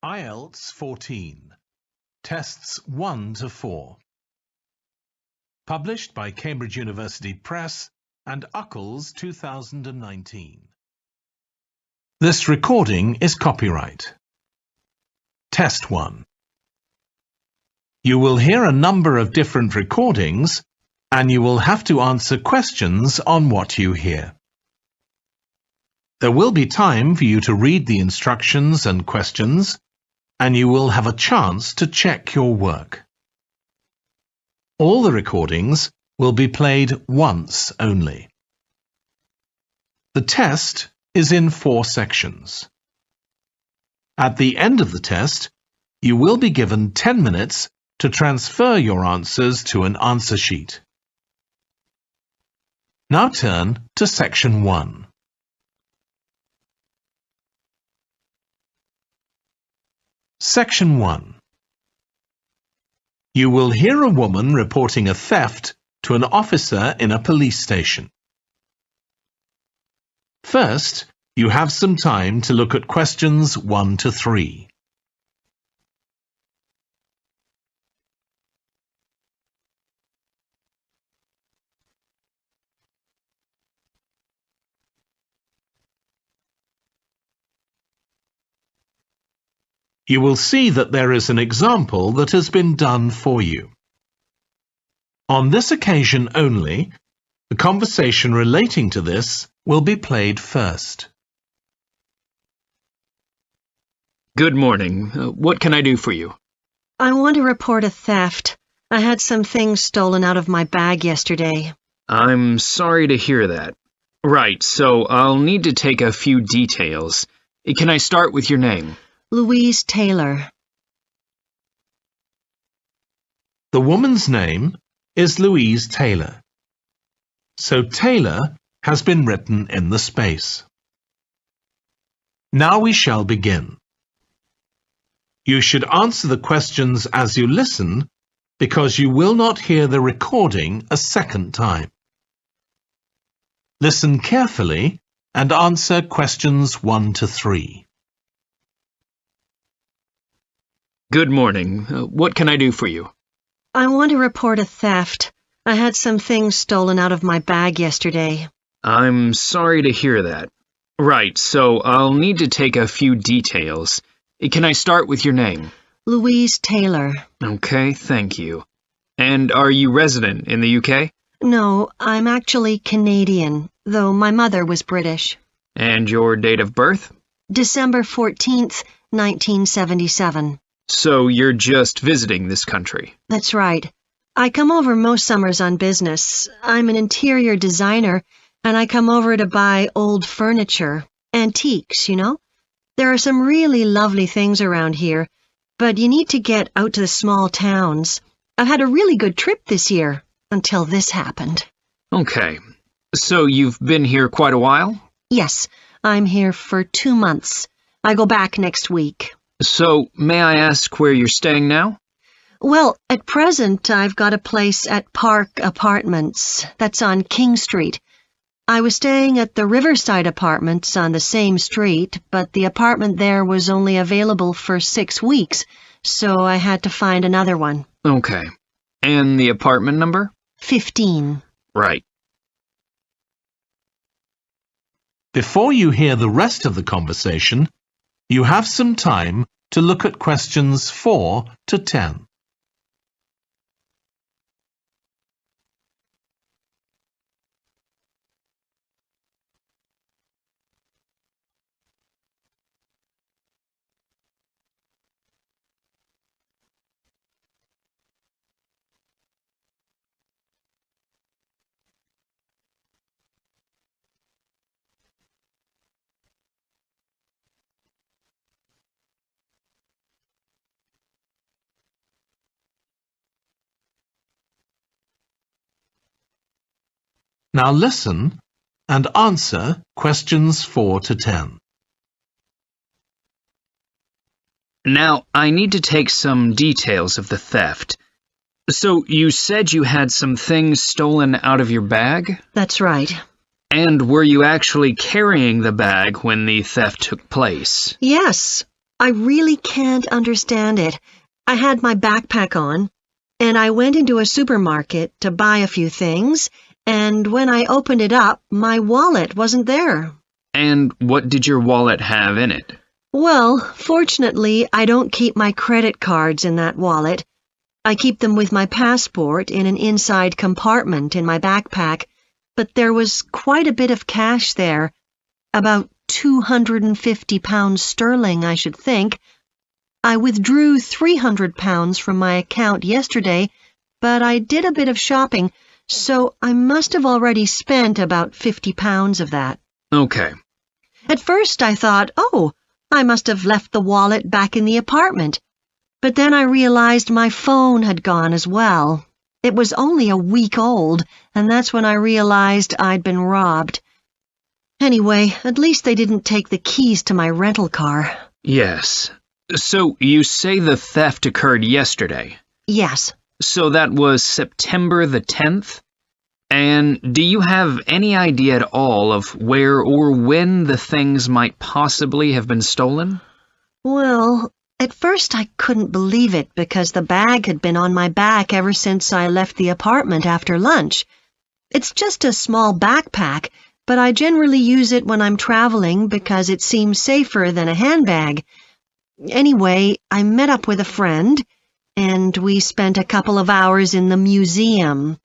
Ielts 14, Tests 1 to 4. Published by Cambridge University Press and Uckles 2019. This recording is copyright. Test 1. You will hear a number of different recordings and you will have to answer questions on what you hear. There will be time for you to read the instructions and questions, and you will have a chance to check your work. All the recordings will be played once only. The test is in 4 sections. At the end of the test, you will be given 10 minutes to transfer your answers to an answer sheet. Now turn to Section 1. Section 1. You will hear a woman reporting a theft to an officer in a police station. First, you have some time to look at questions 1 to 3. You will see that there is an example that has been done for you. On this occasion only, the conversation relating to this will be played first. Good morning. What can I do for you? I want to report a theft. I had some things stolen out of my bag yesterday. I'm sorry to hear that. Right, so I'll need to take a few details. Can I start with your name? Louise Taylor. The woman's name is Louise Taylor. So Taylor has been written in the space. Now we shall begin. You should answer the questions as you listen because you will not hear the recording a second time. Listen carefully and answer questions 1 to 3. Good morning. What can I do for you? I want to report a theft. I had some things stolen out of my bag yesterday. I'm sorry to hear that. Right, so I'll need to take a few details. Can I start with your name? Louise Taylor. Okay, thank you. And are you resident in the UK? No, I'm actually Canadian, though my mother was British. And your date of birth? December 14th, 1977. So you're just visiting this country? That's right. I come over most summers on business. I'm an interior designer, and I come over to buy old furniture, antiques, you know? There are some really lovely things around here, but you need to get out to the small towns. I've had a really good trip this year, until this happened. Okay. So you've been here quite a while? Yes, I'm here for 2 months. I go back next week. So, may I ask where you're staying now? Well, at present, I've got a place at Park Apartments. That's on King Street. I was staying at the Riverside Apartments on the same street, but the apartment there was only available for 6 weeks, so I had to find another one. Okay. And the apartment number? 15. Right. Before you hear the rest of the conversation, you have some time to look at questions 4 to 10. Now listen and answer questions 4 to 10. Now, I need to take some details of the theft. So, you said you had some things stolen out of your bag? That's right. And were you actually carrying the bag when the theft took place? Yes. I really can't understand it. I had my backpack on, and I went into a supermarket to buy a few things, and when I opened it up, my wallet wasn't there. And what did your wallet have in it? Well, fortunately, I don't keep my credit cards in that wallet. I keep them with my passport in an inside compartment in my backpack, but there was quite a bit of cash there, about £250 sterling, I should think. I withdrew £300 from my account yesterday, but I did a bit of shopping, so I must have already spent about £50 of that. Okay. At first I thought, oh, I must have left the wallet back in the apartment. But then I realized my phone had gone as well. It was only a week old, and that's when I realized I'd been robbed. Anyway, at least they didn't take the keys to my rental car. Yes. So you say the theft occurred yesterday? Yes. So that was September the 10th? And do you have any idea at all of where or when the things might possibly have been stolen? Well, at first I couldn't believe it because the bag had been on my back ever since I left the apartment after lunch. It's just a small backpack, but I generally use it when I'm traveling because it seems safer than a handbag. Anyway, I met up with a friend, and we spent a couple of hours in the museum.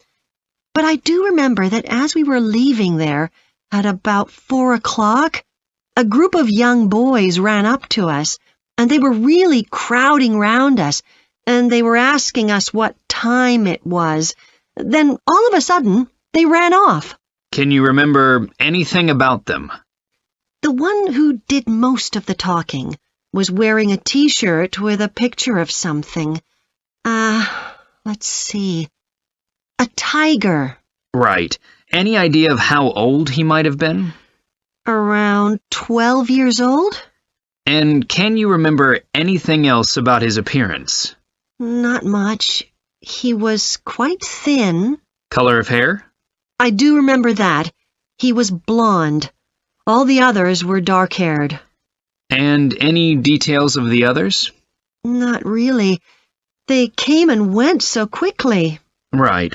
But I do remember that as we were leaving there, at about 4 o'clock, a group of young boys ran up to us, and they were really crowding round us, and they were asking us what time it was. Then, all of a sudden, they ran off. Can you remember anything about them? The one who did most of the talking was wearing a T-shirt with a picture of something. Let's see. A tiger. Right. Any idea of how old he might have been? Around 12 years old? And can you remember anything else about his appearance? Not much. He was quite thin. Color of hair? I do remember that. He was blonde. All the others were dark-haired. And any details of the others? Not really. They came and went so quickly. Right.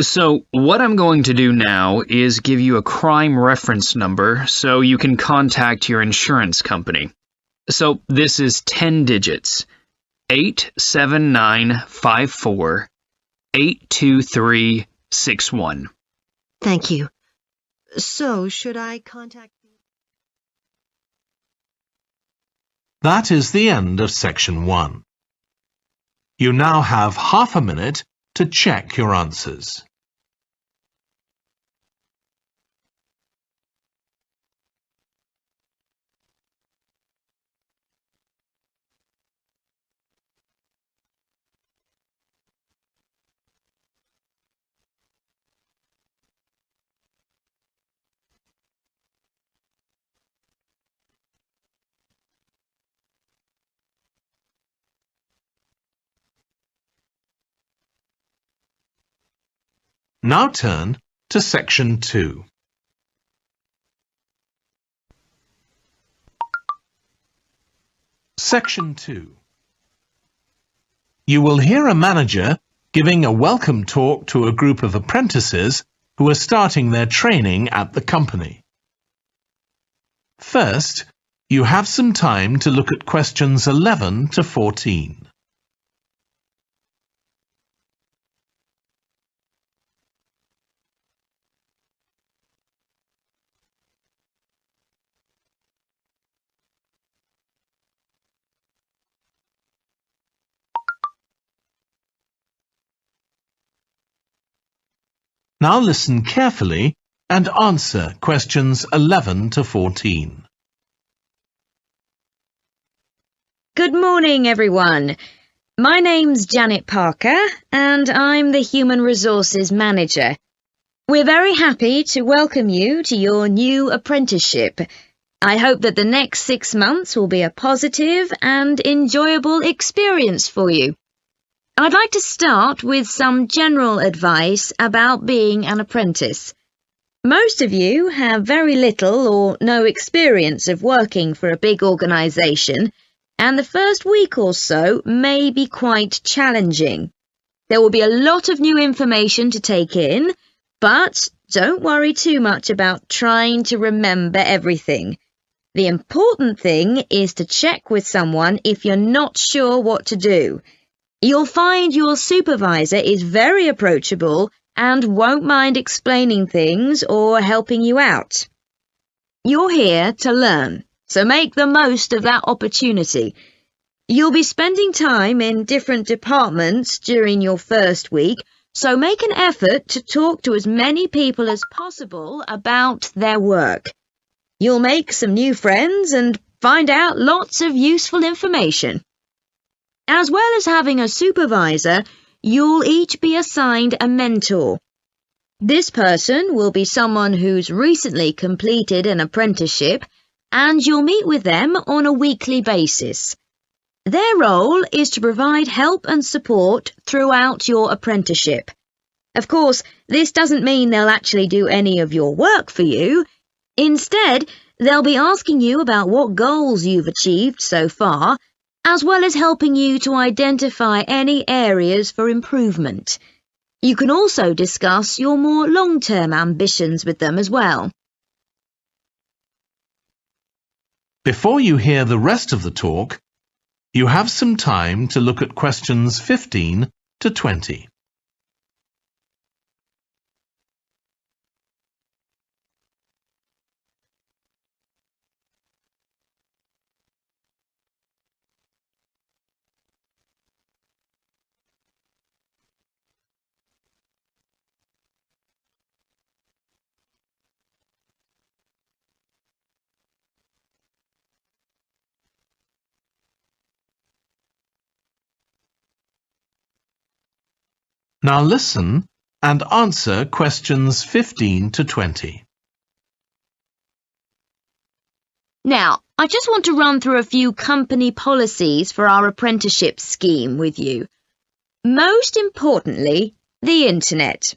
So what I'm going to do now is give you a crime reference number so you can contact your insurance company. So this is 10 digits. 87954 82361. Thank you. So, should I contact... That is the end of section 1. You now have half a minute to check your answers. Now turn to section 2. Section 2. You will hear a manager giving a welcome talk to a group of apprentices who are starting their training at the company. First, you have some time to look at questions 11 to 14. Now listen carefully and answer questions 11 to 14. Good morning, everyone. My name's Janet Parker, and I'm the Human Resources Manager. We're very happy to welcome you to your new apprenticeship. I hope that the next 6 months will be a positive and enjoyable experience for you. I'd like to start with some general advice about being an apprentice. Most of you have very little or no experience of working for a big organisation, and the first week or so may be quite challenging. There will be a lot of new information to take in, but don't worry too much about trying to remember everything. The important thing is to check with someone if you're not sure what to do. You'll find your supervisor is very approachable and won't mind explaining things or helping you out. You're here to learn, so make the most of that opportunity. You'll be spending time in different departments during your first week, so make an effort to talk to as many people as possible about their work. You'll make some new friends and find out lots of useful information. As well as having a supervisor, you'll each be assigned a mentor. This person will be someone who's recently completed an apprenticeship, and you'll meet with them on a weekly basis. Their role is to provide help and support throughout your apprenticeship. Of course, this doesn't mean they'll actually do any of your work for you. Instead, they'll be asking you about what goals you've achieved so far, as well as helping you to identify any areas for improvement. You can also discuss your more long-term ambitions with them as well. Before you hear the rest of the talk, you have some time to look at questions 15 to 20. Now listen and answer questions 15 to 20. Now, I just want to run through a few company policies for our apprenticeship scheme with you. Most importantly, the internet.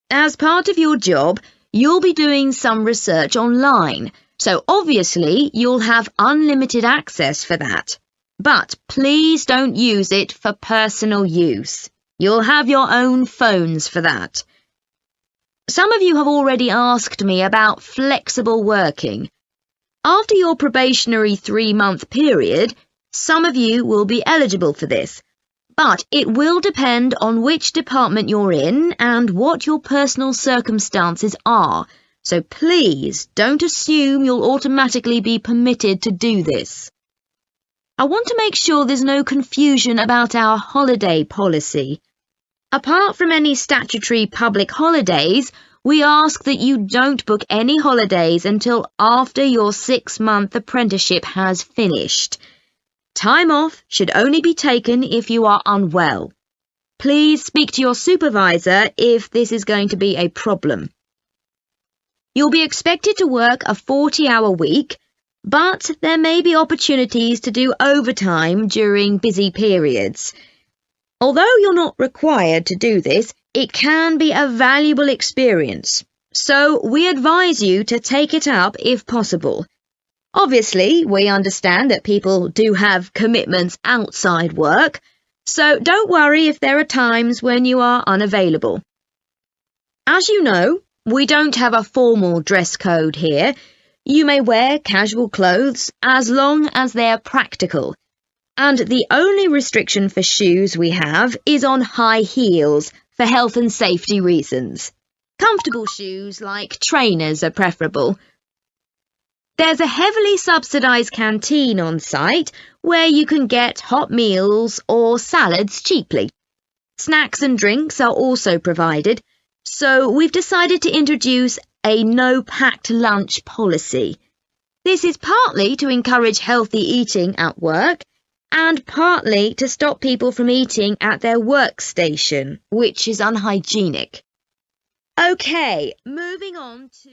As part of your job, you'll be doing some research online, so obviously you'll have unlimited access for that. But please don't use it for personal use. You'll have your own phones for that. Some of you have already asked me about flexible working. After your probationary 3-month period, some of you will be eligible for this, but it will depend on which department you're in and what your personal circumstances are, so please don't assume you'll automatically be permitted to do this. I want to make sure there's no confusion about our holiday policy. Apart from any statutory public holidays, we ask that you don't book any holidays until after your 6-month apprenticeship has finished. Time off should only be taken if you are unwell. Please speak to your supervisor if this is going to be a problem. You'll be expected to work a 40-hour week, but there may be opportunities to do overtime during busy periods. Although you're not required to do this, it can be a valuable experience, so we advise you to take it up if possible. Obviously, we understand that people do have commitments outside work, so don't worry if there are times when you are unavailable. As you know, we don't have a formal dress code here. You may wear casual clothes as long as they're practical. And the only restriction for shoes we have is on high heels for health and safety reasons. Comfortable shoes like trainers are preferable. There's a heavily subsidised canteen on site where you can get hot meals or salads cheaply. Snacks and drinks are also provided, so we've decided to introduce a no-packed lunch policy. This is partly to encourage healthy eating at work, and partly to stop people from eating at their workstation, which is unhygienic. Okay, moving on to...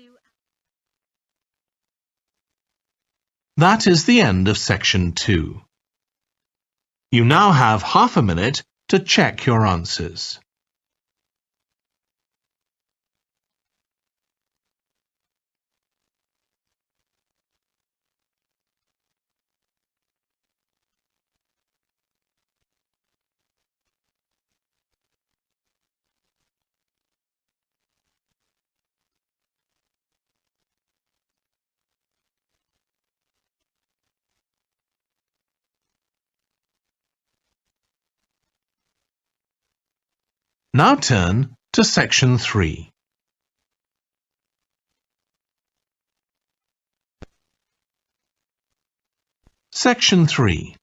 That is the end of section 2. You now have half a minute to check your answers. Now turn to Section 3. Section 3.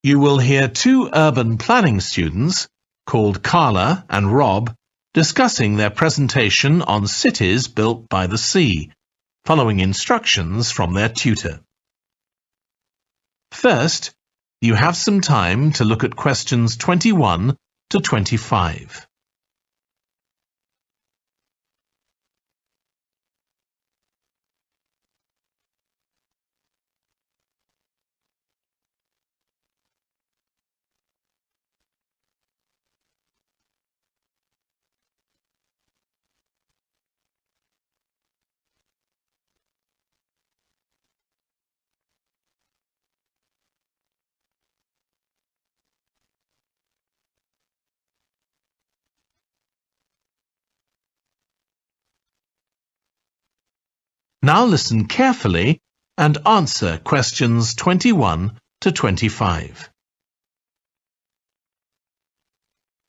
You will hear two urban planning students, called Carla and Rob, discussing their presentation on cities built by the sea, following instructions from their tutor. First, you have some time to look at questions 21 to 25. Now listen carefully and answer questions 21 to 25.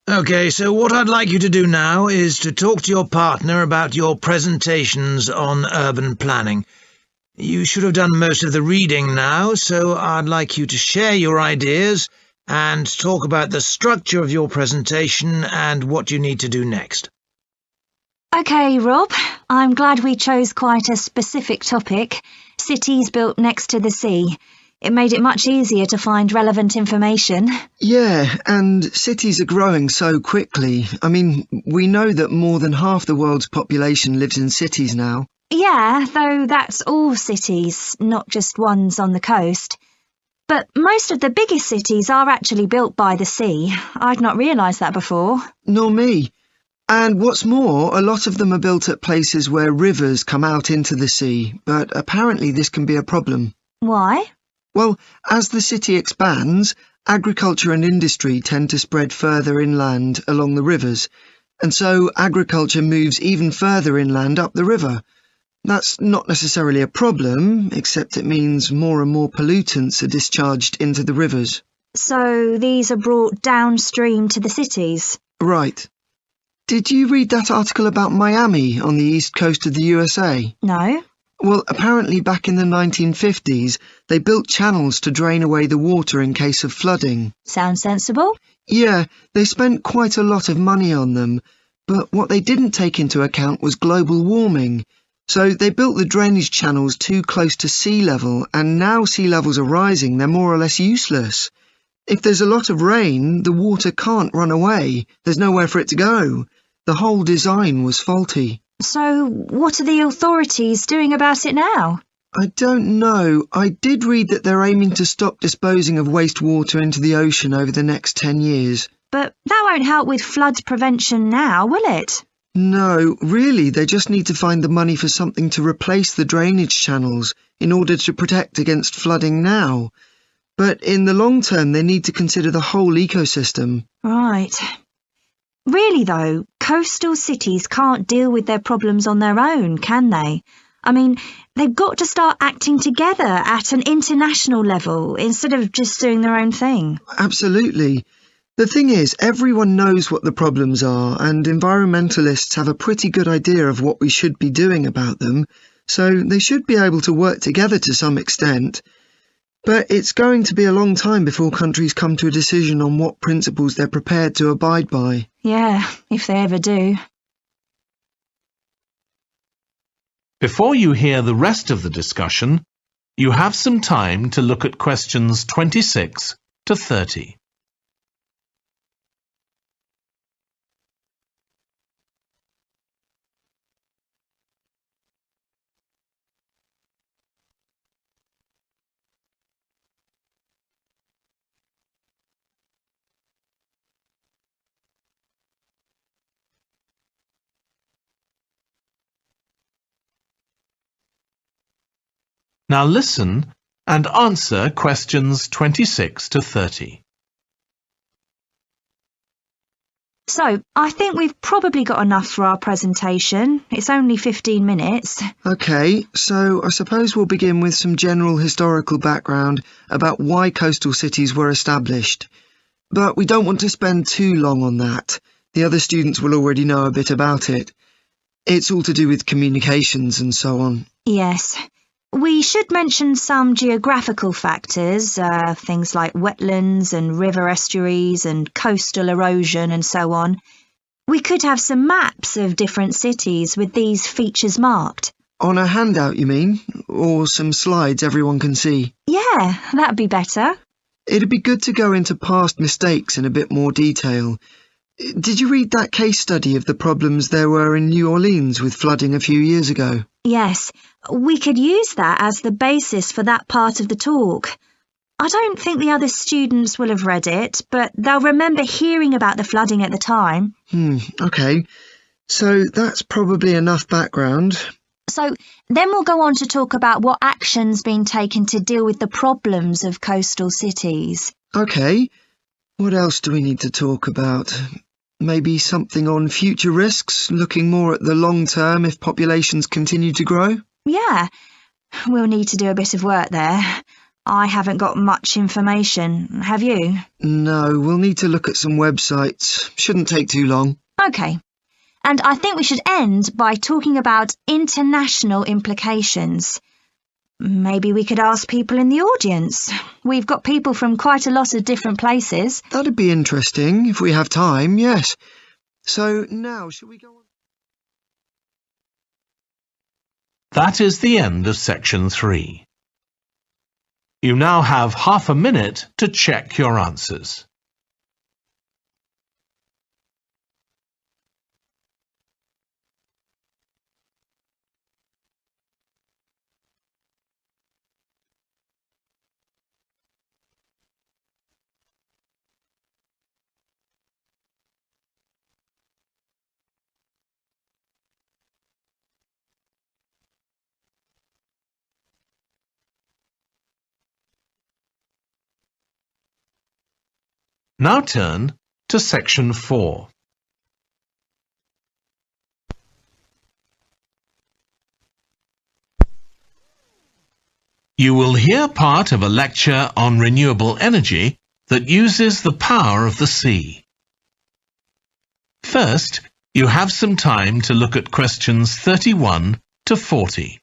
Okay, so what I'd like you to do now is to talk to your partner about your presentations on urban planning. You should have done most of the reading now, so I'd like you to share your ideas and talk about the structure of your presentation and what you need to do next. OK, Rob, I'm glad we chose quite a specific topic, cities built next to the sea. It made it much easier to find relevant information. Yeah, and cities are growing so quickly. I mean, we know that more than half the world's population lives in cities now. Yeah, though that's all cities, not just ones on the coast. But most of the biggest cities are actually built by the sea. I'd not realised that before. Nor me. And what's more, a lot of them are built at places where rivers come out into the sea, but apparently this can be a problem. Why? Well, as the city expands, agriculture and industry tend to spread further inland along the rivers, and so agriculture moves even further inland up the river. That's not necessarily a problem, except it means more and more pollutants are discharged into the rivers. So these are brought downstream to the cities? Right. Did you read that article about Miami on the east coast of the USA? No. Well, apparently back in the 1950s, they built channels to drain away the water in case of flooding. Sounds sensible. Yeah, they spent quite a lot of money on them, but what they didn't take into account was global warming. So they built the drainage channels too close to sea level, and now sea levels are rising, they're more or less useless. If there's a lot of rain, the water can't run away. There's nowhere for it to go. The whole design was faulty. So what are the authorities doing about it now? I don't know. I did read that they're aiming to stop disposing of wastewater into the ocean over the next 10 years. But that won't help with flood prevention now, will it? No, really, they just need to find the money for something to replace the drainage channels in order to protect against flooding now. But in the long term, they need to consider the whole ecosystem. Right. Really, though, coastal cities can't deal with their problems on their own, can they? I mean, they've got to start acting together at an international level instead of just doing their own thing. Absolutely. The thing is, everyone knows what the problems are, and environmentalists have a pretty good idea of what we should be doing about them, so they should be able to work together to some extent. But it's going to be a long time before countries come to a decision on what principles they're prepared to abide by. Yeah, if they ever do. Before you hear the rest of the discussion, you have some time to look at questions 26 to 30. Now listen and answer questions 26 to 30. So, I think we've probably got enough for our presentation. It's only 15 minutes. OK, so I suppose we'll begin with some general historical background about why coastal cities were established. but we don't want to spend too long on that. The other students will already know a bit about it. It's all to do with communications and so on. Yes. We should mention some geographical factors, things like wetlands and river estuaries and coastal erosion and so on. We could have some maps of different cities with these features marked. On a handout, you mean? Or some slides everyone can see? Yeah, that'd be better. It'd be good to go into past mistakes in a bit more detail. Did you read that case study of the problems there were in New Orleans with flooding a few years ago? Yes, we could use that as the basis for that part of the talk. I don't think the other students will have read it, but they'll remember hearing about the flooding at the time. OK. So that's probably enough background. So then we'll go on to talk about what action's been taken to deal with the problems of coastal cities. OK. What else do we need to talk about? Maybe something on future risks, looking more at the long term if populations continue to grow? Yeah, we'll need to do a bit of work there. I haven't got much information, have you? No, we'll need to look at some websites. Shouldn't take too long. OK. And I think we should end by talking about international implications. Maybe we could ask people in the audience. We've got people from quite a lot of different places. That'd be interesting, if we have time, yes. So now, shall we go on? That is the end of section 3. You now have half a minute to check your answers. Now turn to section 4. You will hear part of a lecture on renewable energy that uses the power of the sea. First, you have some time to look at questions 31 to 40.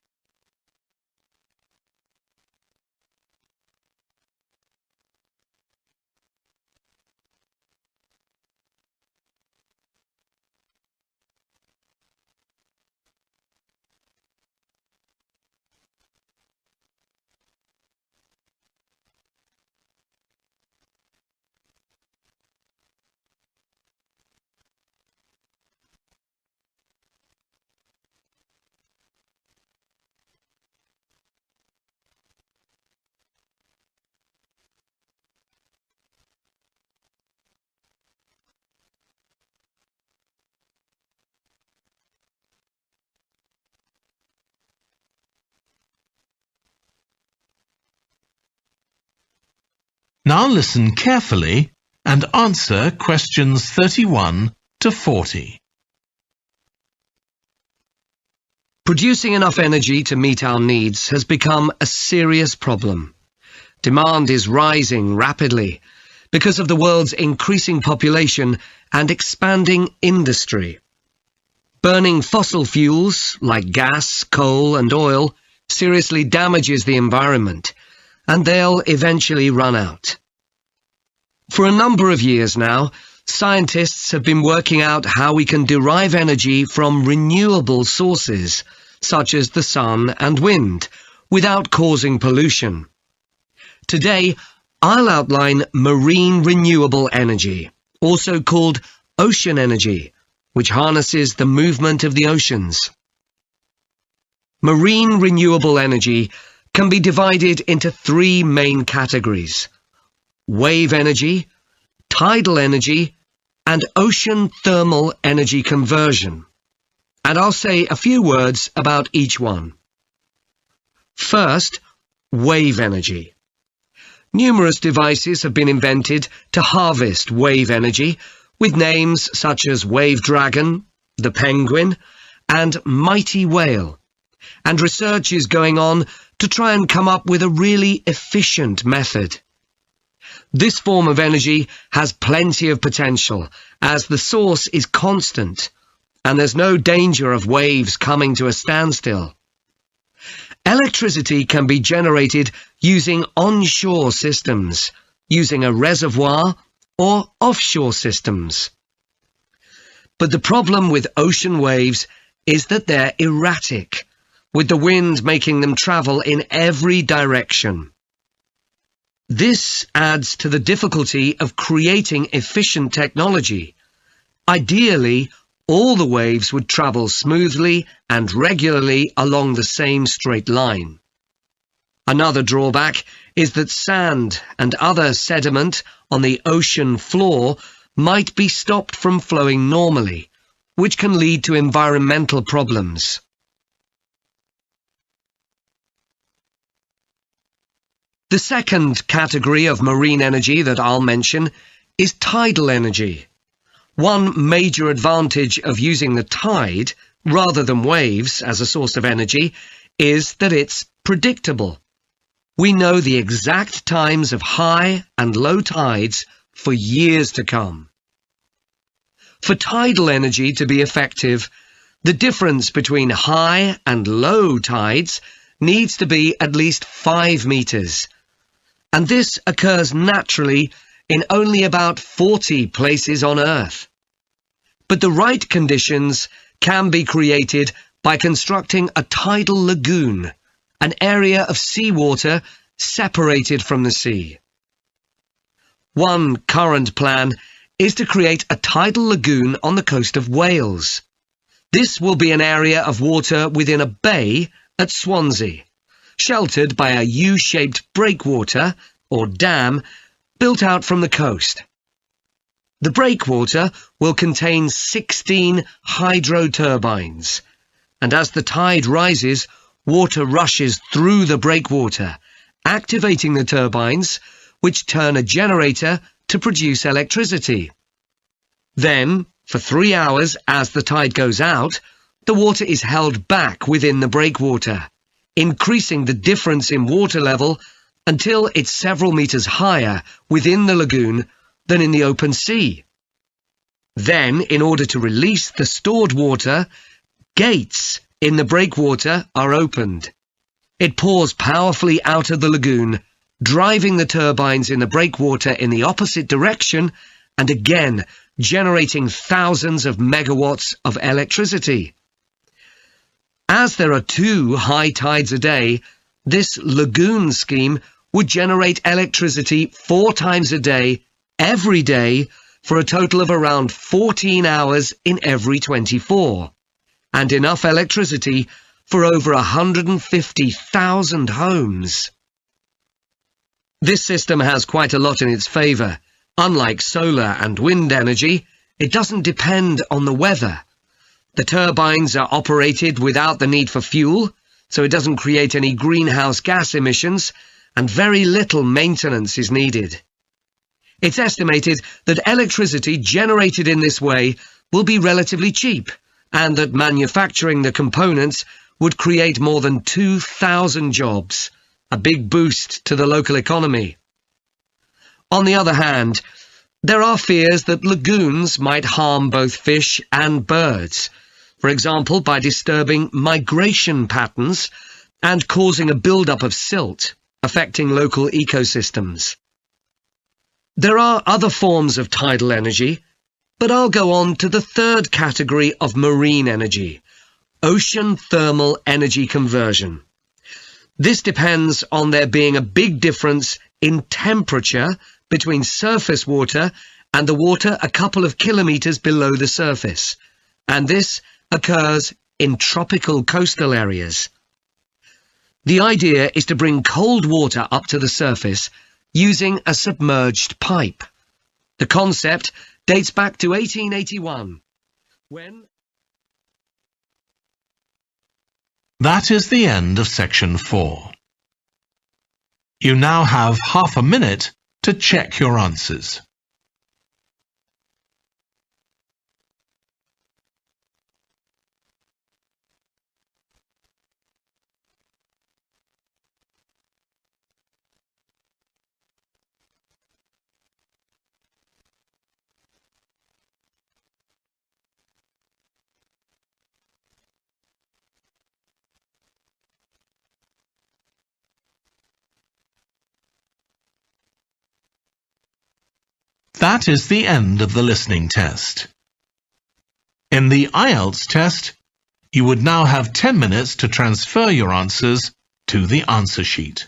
Now listen carefully and answer questions 31 to 40. Producing enough energy to meet our needs has become a serious problem. Demand is rising rapidly because of the world's increasing population and expanding industry. Burning fossil fuels like gas, coal and oil seriously damages the environment, and they'll eventually run out. For a number of years now, scientists have been working out how we can derive energy from renewable sources, such as the sun and wind, without causing pollution. Today, I'll outline marine renewable energy, also called ocean energy, which harnesses the movement of the oceans. Marine renewable energy can be divided into 3 main categories: wave energy, tidal energy, and ocean thermal energy conversion. And I'll say a few words about each one. First, wave energy. Numerous devices have been invented to harvest wave energy, with names such as Wave Dragon, the Penguin, and Mighty Whale. And research is going on to try and come up with a really efficient method. This form of energy has plenty of potential, as the source is constant, and there's no danger of waves coming to a standstill. Electricity can be generated using onshore systems, using a reservoir, or offshore systems. But the problem with ocean waves is that they're erratic, with the wind making them travel in every direction. This adds to the difficulty of creating efficient technology. Ideally, all the waves would travel smoothly and regularly along the same straight line. Another drawback is that sand and other sediment on the ocean floor might be stopped from flowing normally, which can lead to environmental problems. The second category of marine energy that I'll mention is tidal energy. One major advantage of using the tide rather than waves as a source of energy is that it's predictable. We know the exact times of high and low tides for years to come. For tidal energy to be effective, the difference between high and low tides needs to be at least 5 meters. And this occurs naturally in only about 40 places on Earth. But the right conditions can be created by constructing a tidal lagoon, an area of seawater separated from the sea. One current plan is to create a tidal lagoon on the coast of Wales. This will be an area of water within a bay at Swansea, sheltered by a U-shaped breakwater, or dam, built out from the coast. The breakwater will contain 16 hydro turbines, and as the tide rises, water rushes through the breakwater, activating the turbines, which turn a generator to produce electricity. Then, for 3 hours as the tide goes out, the water is held back within the breakwater, increasing the difference in water level until it's several meters higher within the lagoon than in the open sea. Then, in order to release the stored water, gates in the breakwater are opened. It pours powerfully out of the lagoon, driving the turbines in the breakwater in the opposite direction and again generating thousands of megawatts of electricity. As there are 2 high tides a day, this lagoon scheme would generate electricity 4 times a day, every day, for a total of around 14 hours in every 24, and enough electricity for over 150,000 homes. This system has quite a lot in its favour. Unlike solar and wind energy, it doesn't depend on the weather. The turbines are operated without the need for fuel, so it doesn't create any greenhouse gas emissions, and very little maintenance is needed. It's estimated that electricity generated in this way will be relatively cheap, and that manufacturing the components would create more than 2,000 jobs, a big boost to the local economy. On the other hand, there are fears that lagoons might harm both fish and birds, for example by disturbing migration patterns and causing a build-up of silt, affecting local ecosystems. There are other forms of tidal energy, but I'll go on to the third category of marine energy, ocean thermal energy conversion. This depends on there being a big difference in temperature between surface water and the water a couple of kilometres below the surface, and this occurs in tropical coastal areas. The idea is to bring cold water up to the surface using a submerged pipe. The concept dates back to 1881, when... That is the end of section 4. You now have half a minute to check your answers. That is the end of the listening test. In the Ielts test, you would now have 10 minutes to transfer your answers to the answer sheet.